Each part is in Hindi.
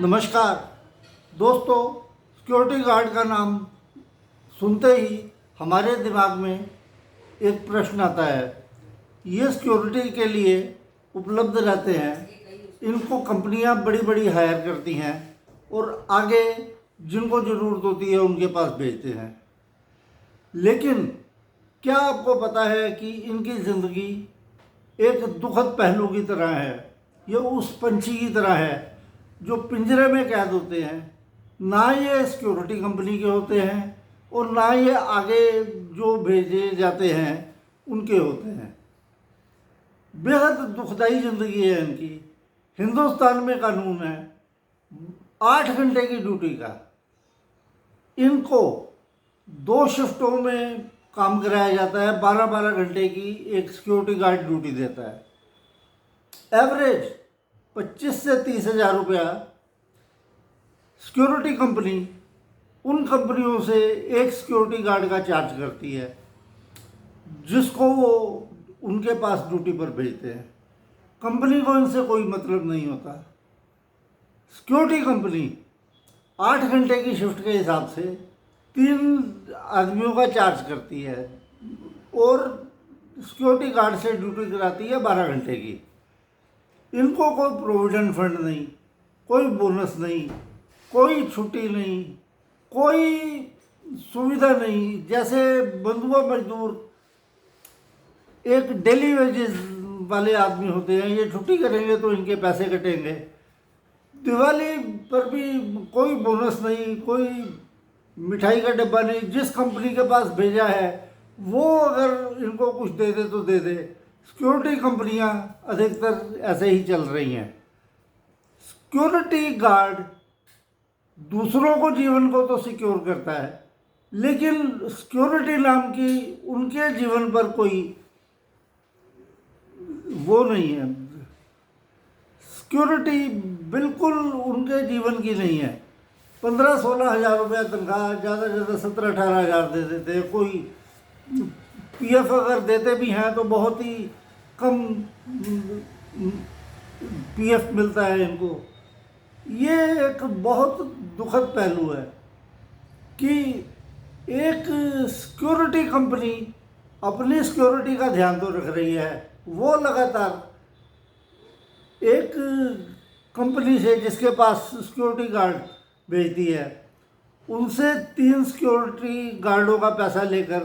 नमस्कार दोस्तों, सिक्योरिटी गार्ड का नाम सुनते ही हमारे दिमाग में एक प्रश्न आता है। ये सिक्योरिटी के लिए उपलब्ध रहते हैं, इनको कंपनियां बड़ी बड़ी हायर करती हैं और आगे जिनको ज़रूरत होती है उनके पास भेजते हैं। लेकिन क्या आपको पता है कि इनकी ज़िंदगी एक दुखद पहलू की तरह है। ये उस पंछी की तरह है जो पिंजरे में कैद होते हैं। ना ये सिक्योरिटी कंपनी के होते हैं और ना ये आगे जो भेजे जाते हैं उनके होते हैं। बेहद दुखदाई ज़िंदगी है इनकी। हिंदुस्तान में कानून है 8 घंटे की ड्यूटी का। इनको 2 शिफ्टों में काम कराया जाता है। 12-12 घंटे की एक सिक्योरिटी गार्ड ड्यूटी देता है। एवरेज 25 से 30 हज़ार रुपया सिक्योरिटी कंपनी उन कंपनियों से एक सिक्योरिटी गार्ड का चार्ज करती है जिसको वो उनके पास ड्यूटी पर भेजते हैं। कंपनी को इनसे कोई मतलब नहीं होता। सिक्योरिटी कंपनी 8 घंटे की शिफ्ट के हिसाब से 3 आदमियों का चार्ज करती है और सिक्योरिटी गार्ड से ड्यूटी कराती है 12 घंटे की। इनको कोई प्रोविडेंट फंड नहीं, कोई बोनस नहीं, कोई छुट्टी नहीं, कोई सुविधा नहीं। जैसे बंधुआ मजदूर एक डेली वेजेस वाले आदमी होते हैं, ये छुट्टी करेंगे तो इनके पैसे कटेंगे। दिवाली पर भी कोई बोनस नहीं, कोई मिठाई का डब्बा नहीं। जिस कंपनी के पास भेजा है वो अगर इनको कुछ दे दे तो दे दे। सिक्योरिटी कंपनियां अधिकतर ऐसे ही चल रही हैं। सिक्योरिटी गार्ड दूसरों को जीवन को तो सिक्योर करता है, लेकिन सिक्योरिटी नाम की उनके जीवन पर कोई वो नहीं है। सिक्योरिटी बिल्कुल उनके जीवन की नहीं है। 15-16 हज़ार रुपया तनख्वाह, ज़्यादा से ज़्यादा 17-18 हज़ार दे देते हैं। कोई पीएफ अगर देते भी हैं तो बहुत ही कम पीएफ मिलता है इनको। ये एक बहुत दुखद पहलू है कि एक सिक्योरिटी कंपनी अपनी सिक्योरिटी का ध्यान तो रख रही है, वो लगातार एक कंपनी से जिसके पास सिक्योरिटी गार्ड भेजती है उनसे 3 सिक्योरिटी गार्डों का पैसा लेकर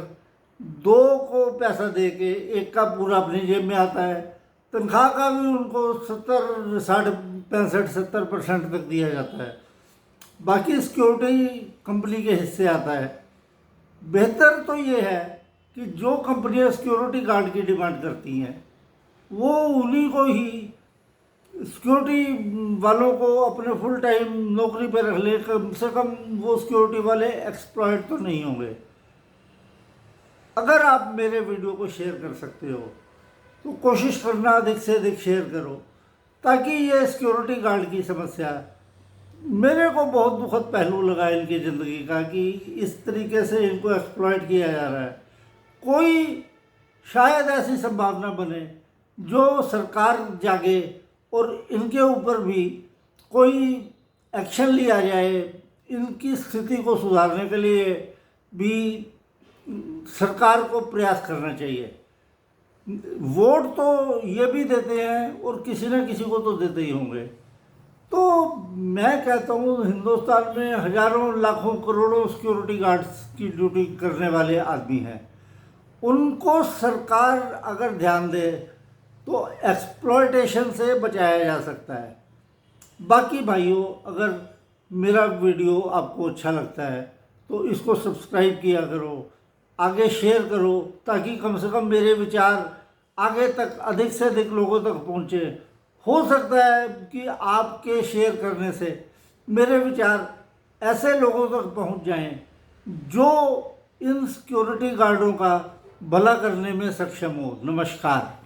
2 को पैसा दे के एक का पूरा अपनी जेब में आता है। तनख्वाह का भी उनको 65% तक दिया जाता है, बाकी सिक्योरिटी कंपनी के हिस्से आता है। बेहतर तो ये है कि जो कंपनियां सिक्योरिटी गार्ड की डिमांड करती हैं वो उन्हीं को ही, सिक्योरिटी वालों को अपने फुल टाइम नौकरी पर रख ले। कम से कम वो सिक्योरिटी वाले एक्सप्लॉइट तो नहीं होंगे। अगर आप मेरे वीडियो को शेयर कर सकते हो तो कोशिश करना अधिक से अधिक शेयर करो, ताकि ये सिक्योरिटी गार्ड की समस्या, मेरे को बहुत दुखद पहलू लगा इनकी ज़िंदगी का कि इस तरीके से इनको एक्सप्लॉइट किया जा रहा है। कोई शायद ऐसी संभावना बने जो सरकार जागे और इनके ऊपर भी कोई एक्शन लिया जाए। इनकी स्थिति को सुधारने के लिए भी सरकार को प्रयास करना चाहिए। वोट तो ये भी देते हैं और किसी न किसी को तो देते ही होंगे। तो मैं कहता हूँ हिंदुस्तान में हजारों लाखों करोड़ों सिक्योरिटी गार्ड्स की ड्यूटी करने वाले आदमी हैं। उनको सरकार अगर ध्यान दे तो एक्सप्लॉयटेशन से बचाया जा सकता है। बाकी भाइयों, अगर मेरा वीडियो आपको अच्छा लगता है तो इसको सब्सक्राइब किया करो, आगे शेयर करो, ताकि कम से कम मेरे विचार आगे तक अधिक से अधिक लोगों तक पहुँचे। हो सकता है कि आपके शेयर करने से मेरे विचार ऐसे लोगों तक पहुँच जाएं जो इन सिक्योरिटी गार्डों का भला करने में सक्षम हो। नमस्कार।